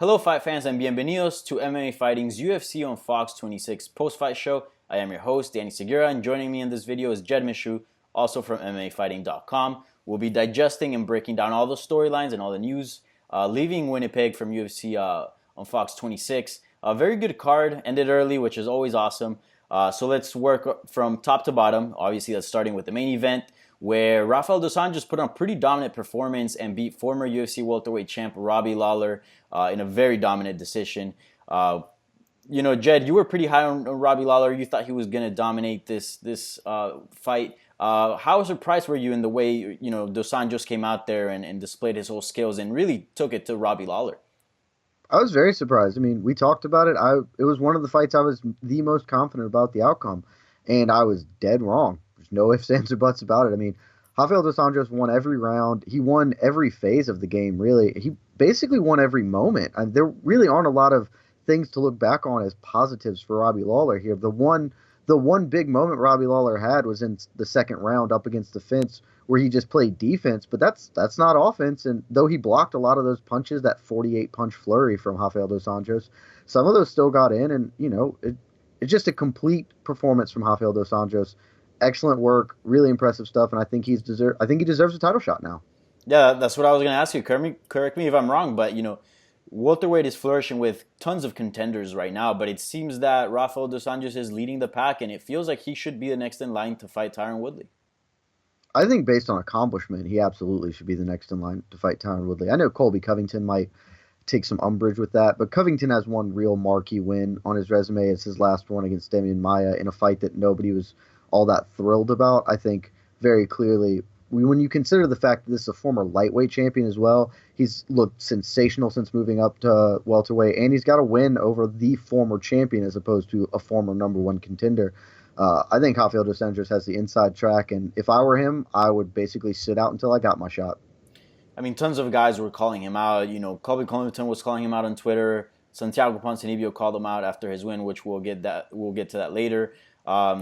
Hello, fight fans, and bienvenidos to MMA Fighting's UFC on Fox 26 post-fight show. I am your host, Danny Segura, and joining me in this video is Meshew, also from MMAfighting.com. We'll be digesting and breaking down all the storylines and all the news, leaving Winnipeg from UFC on Fox 26. A very good card, ended early, which is always awesome. So let's work from top to bottom. Obviously, that's starting with the main event, where Rafael dos Anjos put on a pretty dominant performance and beat former UFC welterweight champ Robbie Lawler in a very dominant decision. Jed, you were pretty high on Robbie Lawler. You thought he was going to dominate this fight. How surprised were you in the way dos Anjos came out there and displayed his whole skills and really took it to Robbie Lawler? I was very surprised. I mean, we talked about it. It was one of the fights I was the most confident about the outcome, and I was dead wrong. There's no ifs, ands, or buts about it. I mean, Rafael dos Anjos won every round. He won every phase of the game, really. He basically won every moment. And there really aren't a lot of things to look back on as positives for Robbie Lawler here. The one big moment Robbie Lawler had was in the second round up against the fence where he just played defense, but that's not offense. And though he blocked a lot of those punches, that 48 punch flurry from Rafael dos Anjos, some of those still got in, and it's just a complete performance from Rafael dos Anjos. Excellent work, really impressive stuff, and I think he deserves a title shot now. Yeah, that's what I was going to ask you. Correct me if I'm wrong, but welterweight is flourishing with tons of contenders right now, but it seems that Rafael dos Anjos is leading the pack, and it feels like he should be the next in line to fight Tyron Woodley. I think based on accomplishment, he absolutely should be the next in line to fight Tyron Woodley. I know Colby Covington might take some umbrage with that, but Covington has one real marquee win on his resume. It's his last one against Demian Maia in a fight that nobody was all that thrilled about. I think very clearly, when you consider the fact that this is a former lightweight champion as well, he's looked sensational since moving up to welterweight, and he's got a win over the former champion as opposed to a former number one contender. I think Rafael dos Anjos has the inside track, and if I were him, I would basically sit out until I got my shot. I mean, tons of guys were calling him out. Colby Covington was calling him out on Twitter. Santiago Ponzinnibio called him out after his win, which we'll get to that later.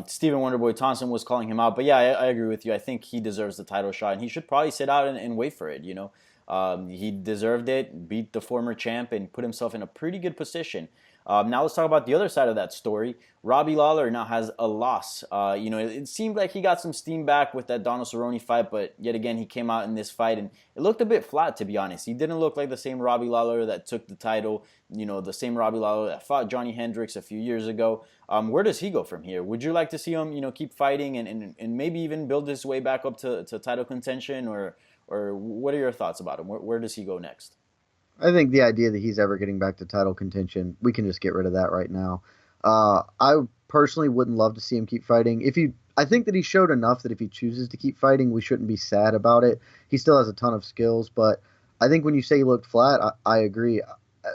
Stephen Wonderboy Thompson was calling him out. But yeah, I agree with you. I think he deserves the title shot, and he should probably sit out and wait for it. He deserved it, beat the former champ, and put himself in a pretty good position. Now let's talk about the other side of that story. Robbie Lawler now has a loss. It seemed like he got some steam back with that Donald Cerrone fight, but yet again he came out in this fight and it looked a bit flat, to be honest. He didn't look like the same Robbie Lawler that took the title, the same Robbie Lawler that fought Johnny Hendricks a few years ago. Where does he go from here? Would you like to see him, keep fighting and maybe even build his way back up to title contention, or what are your thoughts about him? Where does he go next? I think the idea that he's ever getting back to title contention, we can just get rid of that right now. I personally wouldn't love to see him keep fighting. I think that he showed enough that if he chooses to keep fighting, we shouldn't be sad about it. He still has a ton of skills, but I think when you say he looked flat, I agree.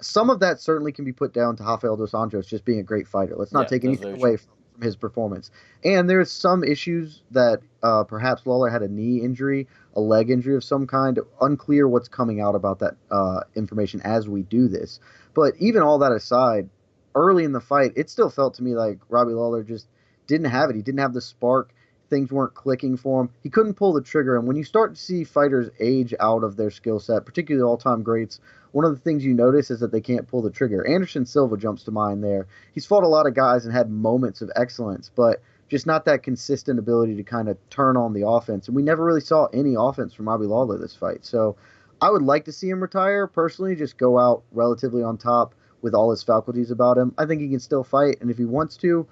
Some of that certainly can be put down to Rafael dos Anjos just being a great fighter. Let's not take anything away from his performance. And there's some issues that perhaps Lawler had a knee injury, a leg injury of some kind. Unclear what's coming out about that information as we do this. But even all that aside, early in the fight, it still felt to me like Robbie Lawler just didn't have it. He didn't have the spark. Things weren't clicking for him. He couldn't pull the trigger. And when you start to see fighters age out of their skill set, particularly all-time greats, one of the things you notice is that they can't pull the trigger. Anderson Silva jumps to mind there. He's fought a lot of guys and had moments of excellence, but just not that consistent ability to kind of turn on the offense. And we never really saw any offense from Robbie Lawler this fight. So I would like to see him retire personally, just go out relatively on top with all his faculties about him. I think he can still fight, and if he wants to,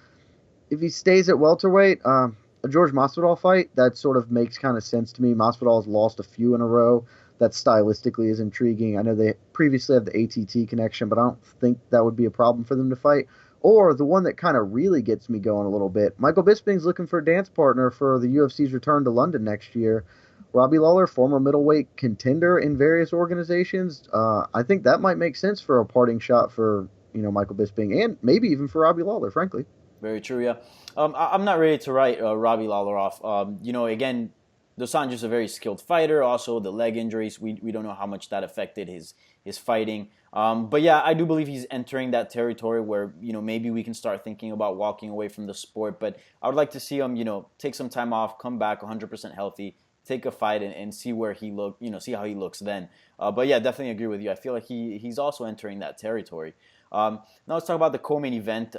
if he stays at welterweight, a George Masvidal fight, that sort of makes kind of sense to me. Masvidal has lost a few in a row. That stylistically is intriguing. I know they previously have the ATT connection, but I don't think that would be a problem for them to fight. Or the one that kind of really gets me going a little bit, Michael Bisping's looking for a dance partner for the UFC's return to London next year. Robbie Lawler, former middleweight contender in various organizations. I think that might make sense for a parting shot for Michael Bisping and maybe even for Robbie Lawler, frankly. Very true, yeah. I'm not ready to write Robbie Lawler off. Again, dos Anjos is a very skilled fighter. Also, the leg injuries, we don't know how much that affected his fighting. But yeah, I do believe he's entering that territory where, maybe we can start thinking about walking away from the sport. But I would like to see him, take some time off, come back 100% healthy, take a fight and see where he see how he looks then. But yeah, definitely agree with you. I feel like he's also entering that territory. Now let's talk about the co-main event.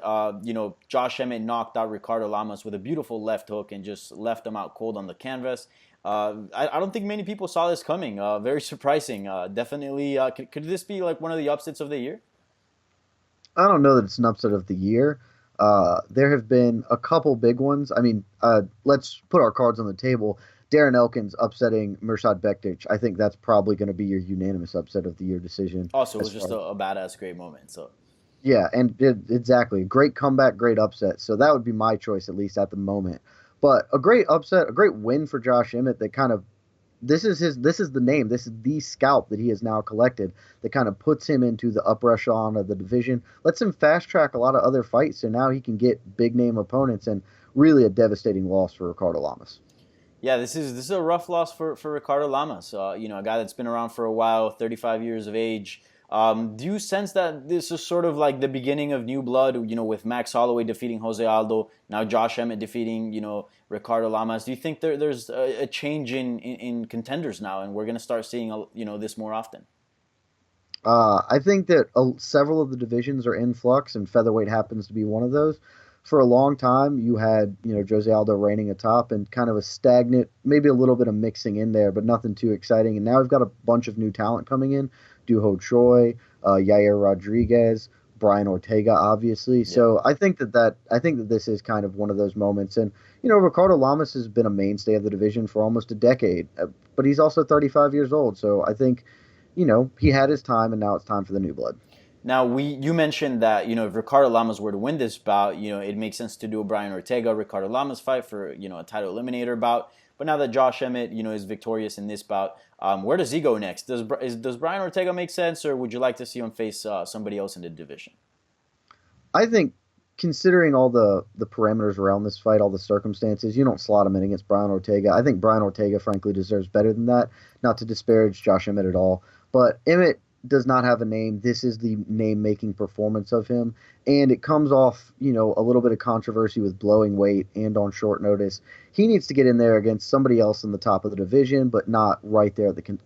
Josh Emmett knocked out Ricardo Lamas with a beautiful left hook and just left him out cold on the canvas. I don't think many people saw this coming. Very surprising. Definitely, could this be like one of the upsets of the year? I don't know that it's an upset of the year. There have been a couple big ones. I mean, let's put our cards on the table. Darren Elkins upsetting Mirsad Bektic. I think that's probably going to be your unanimous upset of the year decision. Also, it was just a badass great moment. So yeah, and exactly. Great comeback, great upset. So that would be my choice, at least at the moment. But a great upset, a great win for Josh Emmett that kind of this is the name, this is the scalp that he has now collected that kind of puts him into the upper echelon of the division, lets him fast track a lot of other fights, so now he can get big name opponents, and really a devastating loss for Ricardo Lamas. yeah, this is a rough loss for Ricardo Lamas. A guy that's been around for a while, 35 years of age. Do you sense that this is sort of like the beginning of new blood? With Max Holloway defeating Jose Aldo, now Josh Emmett defeating Ricardo Lamas. Do you think there's a change in contenders now, and we're gonna start seeing this more often? I think that several of the divisions are in flux, and featherweight happens to be one of those. For a long time, you had Jose Aldo reigning atop and kind of a stagnant, maybe a little bit of mixing in there, but nothing too exciting. And now we've got a bunch of new talent coming in: Duho Choi, Yair Rodriguez, Brian Ortega, obviously. Yeah. So I think that this is kind of one of those moments. And Ricardo Lamas has been a mainstay of the division for almost a decade, but he's also 35 years old. So I think he had his time, and now it's time for the new blood. Now, you mentioned that, if Ricardo Lamas were to win this bout, it makes sense to do a Brian Ortega, Ricardo Lamas fight for, a title eliminator bout. But now that Josh Emmett, is victorious in this bout, where does he go next? Does Brian Ortega make sense, or would you like to see him face somebody else in the division? I think, considering all the parameters around this fight, all the circumstances, you don't slot him in against Brian Ortega. I think Brian Ortega, frankly, deserves better than that. Not to disparage Josh Emmett at all, but Emmett does not have a name. This is the name-making performance of him, and it comes off, a little bit of controversy with blowing weight and on short notice. He needs to get in there against somebody else in the top of the division, but not right there at the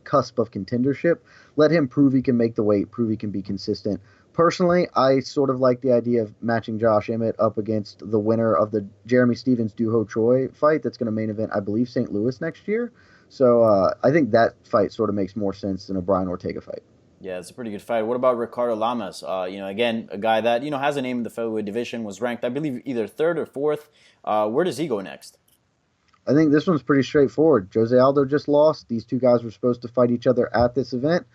cusp of contendership. Let him prove he can make the weight, prove he can be consistent. Personally, I sort of like the idea of matching Josh Emmett up against the winner of the Jeremy Stephens-Duho Choi fight that's going to main event, I believe, St. Louis next year. So I think that fight sort of makes more sense than a Brian Ortega fight. Yeah, it's a pretty good fight. What about Ricardo Lamas? Again, a guy that has a name in the featherweight division, was ranked, I believe, either third or fourth. Where does he go next? I think this one's pretty straightforward. Jose Aldo just lost. These two guys were supposed to fight each other at this event.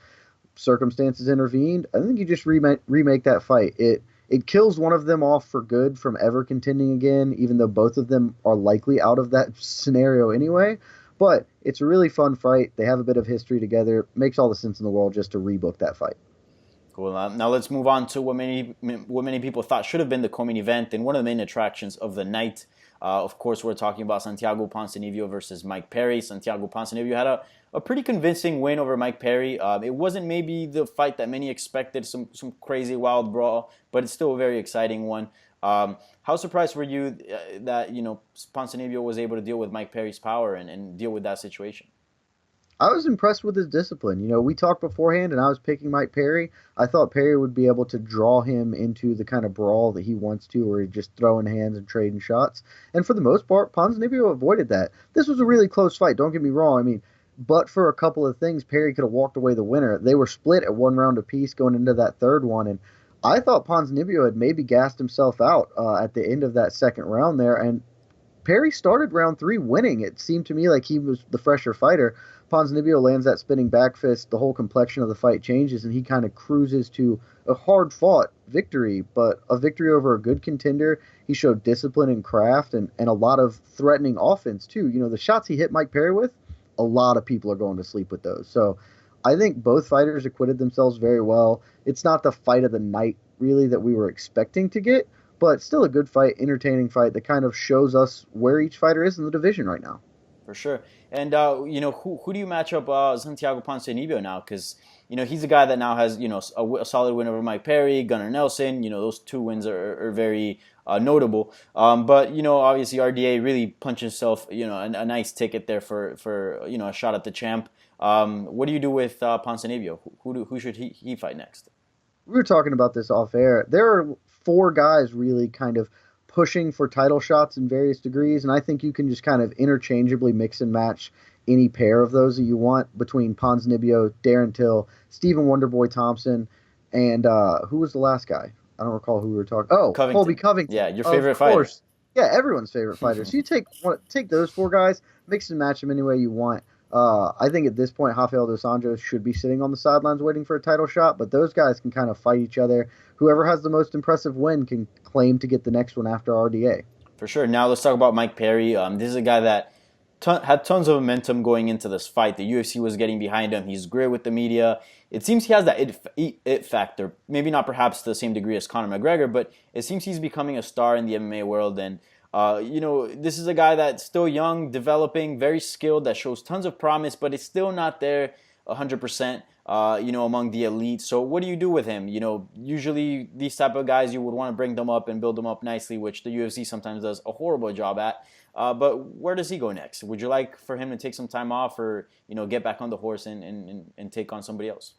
Circumstances intervened. I think you just remake that fight. It kills one of them off for good from ever contending again, even though both of them are likely out of that scenario anyway. But it's a really fun fight. They have a bit of history together. Makes all the sense in the world just to rebook that fight. Cool. Now let's move on to what many people thought should have been the co-main event and one of the main attractions of the night. Of course, we're talking about Santiago Ponzinnibio versus Mike Perry. Santiago Ponzinnibio had a pretty convincing win over Mike Perry. It wasn't maybe the fight that many expected, some crazy wild brawl, but it's still a very exciting one. How surprised were you that Ponzinnibio was able to deal with Mike Perry's power and deal with that situation? I was impressed with his discipline. We talked beforehand, and I was picking Mike Perry. I thought Perry would be able to draw him into the kind of brawl that he wants to, where he's just throwing hands and trading shots. And for the most part, Ponzinnibio avoided that. This was a really close fight, don't get me wrong. I mean, but for a couple of things, Perry could have walked away the winner. They were split at 1 round apiece going into that third one, and I thought Ponzinnibio had maybe gassed himself out at the end of that second round there, and Perry started round 3 winning. It seemed to me like he was the fresher fighter. Ponzinnibio lands that spinning back fist. The whole complexion of the fight changes, and he kind of cruises to a hard-fought victory, but a victory over a good contender. He showed discipline and craft and a lot of threatening offense, too. The shots he hit Mike Perry with, a lot of people are going to sleep with those. So I think both fighters acquitted themselves very well. It's not the fight of the night, really, that we were expecting to get, but still a good fight, entertaining fight that kind of shows us where each fighter is in the division right now. For sure. And, who do you match up Santiago Ponzinnibio now? Because, he's a guy that now has, a solid win over Mike Perry, Gunnar Nelson. Those 2 wins are very notable. But obviously RDA really punched himself, a nice ticket there for a shot at the champ. What do you do with Ponzinnibio? Who should he fight next? We were talking about this off air. There are 4 guys really kind of pushing for title shots in various degrees, and I think you can just kind of interchangeably mix and match any pair of those that you want between Ponzinnibio, Darren Till, Stephen Wonderboy Thompson, and who was the last guy? I don't recall who we were talking. Oh, Covington. Colby Covington. Yeah, your favorite fighter. Yeah, everyone's favorite fighter. So you take those 4 guys, mix and match them any way you want. I think at this point, Rafael dos Anjos should be sitting on the sidelines waiting for a title shot, but those guys can kind of fight each other. Whoever has the most impressive win can claim to get the next one after RDA. For sure. Now let's talk about Mike Perry. This is a guy that had tons of momentum going into this fight. The UFC was getting behind him. He's great with the media. It seems he has that it factor. Maybe not perhaps to the same degree as Conor McGregor, but it seems he's becoming a star in the MMA world. And this is a guy that's still young, developing, very skilled, that shows tons of promise, but it's still not there 100%, among the elite. So what do you do with him? Usually these type of guys, you would want to bring them up and build them up nicely, which the UFC sometimes does a horrible job at. But where does he go next? Would you like for him to take some time off or, get back on the horse and take on somebody else?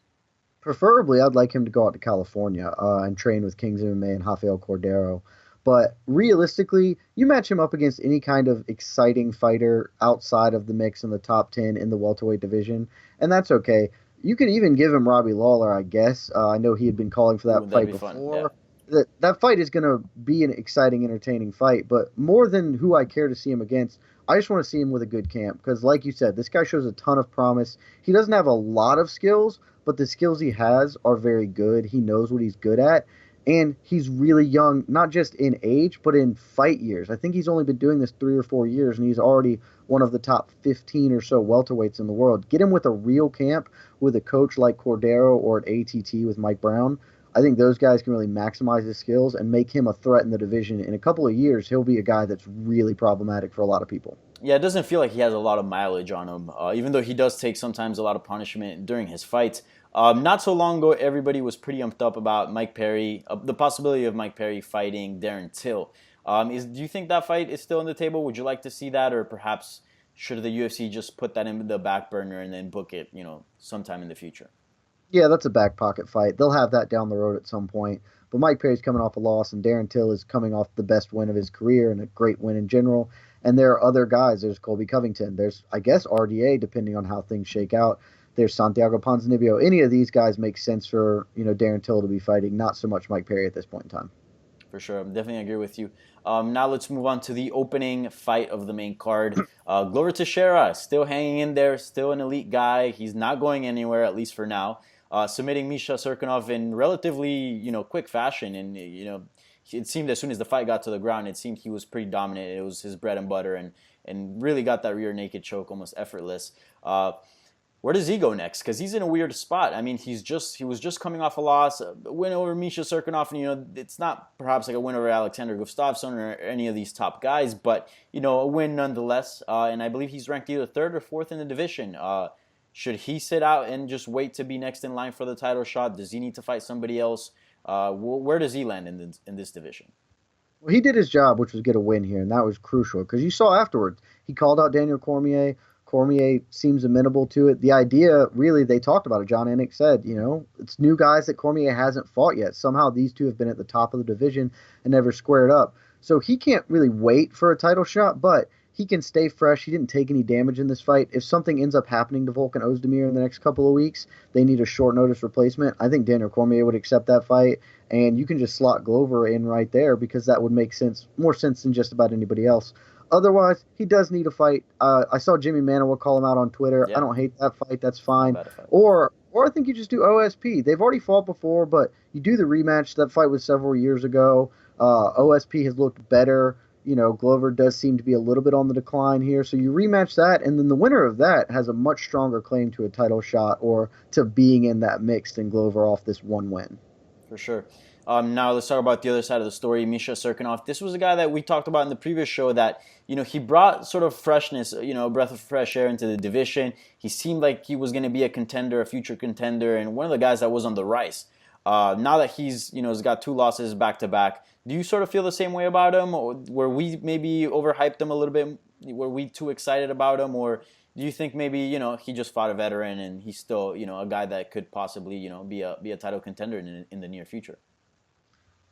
Preferably, I'd like him to go out to California and train with Kings MMA and Rafael Cordero. But realistically, you match him up against any kind of exciting fighter outside of the mix in the top 10 in the welterweight division, and that's okay. You could even give him Robbie Lawler, I guess. I know he had been calling for that fight before. Yeah. That fight is going to be an exciting, entertaining fight, but more than who I care to see him against, I just want to see him with a good camp because, like you said, this guy shows a ton of promise. He doesn't have a lot of skills, but the skills he has are very good. He knows what he's good at. And he's really young, not just in age, but in fight years. I think he's only been doing this 3 or 4 years, and he's already one of the top 15 or so welterweights in the world. Get him with a real camp with a coach like Cordero or at ATT with Mike Brown. I think those guys can really maximize his skills and make him a threat in the division. In a couple of years, he'll be a guy that's really problematic for a lot of people. Yeah, it doesn't feel like he has a lot of mileage on him, even though he does take sometimes a lot of punishment during his fights. Not so long ago, everybody was pretty amped up about Mike Perry, the possibility of Mike Perry fighting Darren Till. Do you think that fight is still on the table? Would you like to see that, or perhaps should the UFC just put that in the back burner and then book it, sometime in the future? Yeah, that's a back pocket fight. They'll have that down the road at some point. But Mike Perry's coming off a loss, and Darren Till is coming off the best win of his career and a great win in general. And there are other guys. There's Colby Covington. There's, I guess, RDA, depending on how things shake out. There's Santiago Ponzinnibio. Any of these guys make sense for Darren Till to be fighting, not so much Mike Perry at this point in time. For sure. I definitely agree with you. Now let's move on to the opening fight of the main card. Glover Teixeira, still hanging in there, still an elite guy. He's not going anywhere, at least for now. Submitting Meshew Cirkunov in relatively, quick fashion. And, it seemed as soon as the fight got to the ground, it seemed he was pretty dominant. It was his bread and butter and really got that rear naked choke almost effortless. Where does he go next? Because he's in a weird spot. I mean, he was just coming off a loss, a win over Meshew Cirkunov, and it's not perhaps like a win over Alexander Gustafsson or any of these top guys, but a win nonetheless. And I believe he's ranked either 3rd or 4th in the division. Should he sit out and just wait to be next in line for the title shot? Does he need to fight somebody else? Where does he land in this division? Well, he did his job, which was get a win here, and that was crucial because you saw afterwards he called out Daniel Cormier. Cormier seems amenable to it. The idea, really, they talked about it. John Anik said, it's new guys that Cormier hasn't fought yet. Somehow these two have been at the top of the division and never squared up. So he can't really wait for a title shot, but he can stay fresh. He didn't take any damage in this fight. If something ends up happening to Volkan Ozdemir in the next couple of weeks, they need a short notice replacement. I think Daniel Cormier would accept that fight, and you can just slot Glover in right there because that would make more sense than just about anybody else. Otherwise, he does need a fight. I saw Jimmy Manuwa call him out on Twitter. Yeah. I don't hate that fight. That's fine. Or I think you just do OSP. They've already fought before, but you do the rematch. That fight was several years ago. OSP has looked better. Glover does seem to be a little bit on the decline here. So you rematch that, and then the winner of that has a much stronger claim to a title shot or to being in that mix than Glover off this one win. For sure. Now let's talk about the other side of the story, Misha Cirkunov. This was a guy that we talked about in the previous show that, he brought sort of freshness, a breath of fresh air into the division. He seemed like he was going to be a contender, a future contender, and one of the guys that was on the rise. Now that he's got 2 losses back to back, do you sort of feel the same way about him? Or were we maybe overhyped him a little bit? Were we too excited about him? Or do you think maybe, he just fought a veteran and he's still, a guy that could possibly, be a title contender in the near future?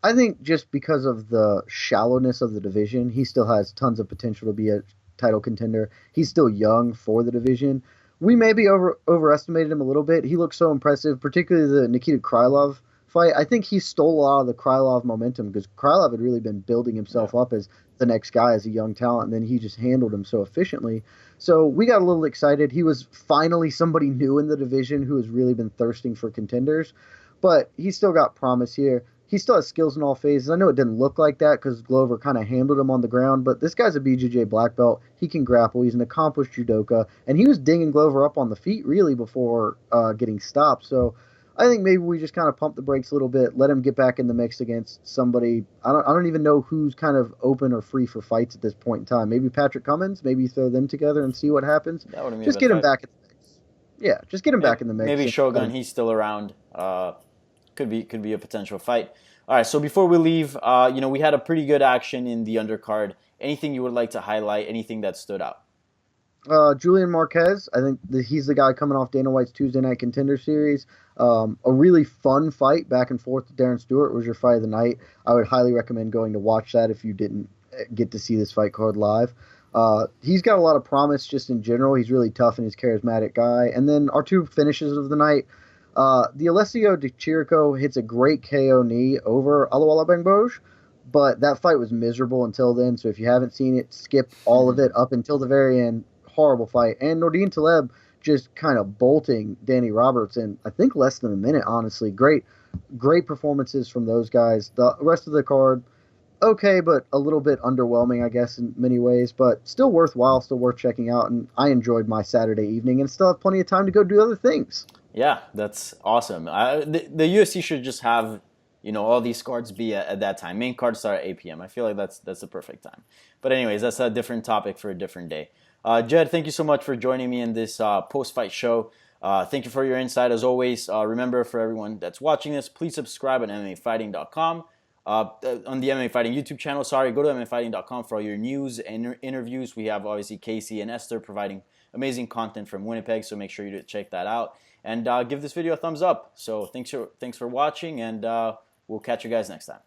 I think just because of the shallowness of the division, he still has tons of potential to be a title contender. He's still young for the division. We maybe overestimated him a little bit. He looked so impressive, particularly the Nikita Krylov fight. I think he stole a lot of the Krylov momentum because Krylov had really been building himself up as the next guy, as a young talent, and then he just handled him so efficiently. So we got a little excited. He was finally somebody new in the division who has really been thirsting for contenders, but he's still got promise here. He still has skills in all phases. I know it didn't look like that because Glover kind of handled him on the ground, but this guy's a BJJ black belt. He can grapple. He's an accomplished judoka, and he was dinging Glover up on the feet really before getting stopped. So I think maybe we just kind of pump the brakes a little bit, let him get back in the mix against somebody. I don't even know who's kind of open or free for fights at this point in time. Maybe Patrick Cummins. Maybe throw them together and see what happens. That wouldn't be just a get bad him fight. back in the mix. Yeah, just get him back in the mix. Maybe Shogun. He's still around. Could be a potential fight. All right, so before we leave, we had a pretty good action in the undercard. Anything you would like to highlight? Anything that stood out? Julian Marquez, I think he's the guy coming off Dana White's Tuesday Night Contender Series. A really fun fight back and forth with Darren Stewart was your fight of the night. I would highly recommend going to watch that if you didn't get to see this fight card live. He's got a lot of promise just in general. He's really tough and he's a charismatic guy. And then our 2 finishes of the night. The Alessio Di Chirico hits a great KO knee over Aluala Bengboj, but that fight was miserable until then. So if you haven't seen it, skip all of it up until the very end. Horrible fight. And Nordine Taleb just kind of bolting Danny Roberts in, I think, less than a minute, honestly. Great performances from those guys. The rest of the card, okay, but a little bit underwhelming, I guess, in many ways, but still worthwhile, still worth checking out. And I enjoyed my Saturday evening and still have plenty of time to go do other things. Yeah, that's awesome. The UFC should just have, all these cards be at that time. Main cards start at 8 p.m. I feel like that's the perfect time. But anyways, that's a different topic for a different day. Jed, thank you so much for joining me in this post-fight show. Thank you for your insight as always. Remember, for everyone that's watching this, please subscribe on MMAfighting.com. On the MMA Fighting YouTube channel, go to MMAfighting.com for all your news and interviews. We have obviously Casey and Esther providing amazing content from Winnipeg, so make sure you check that out. And give this video a thumbs up. So thanks for watching, and we'll catch you guys next time.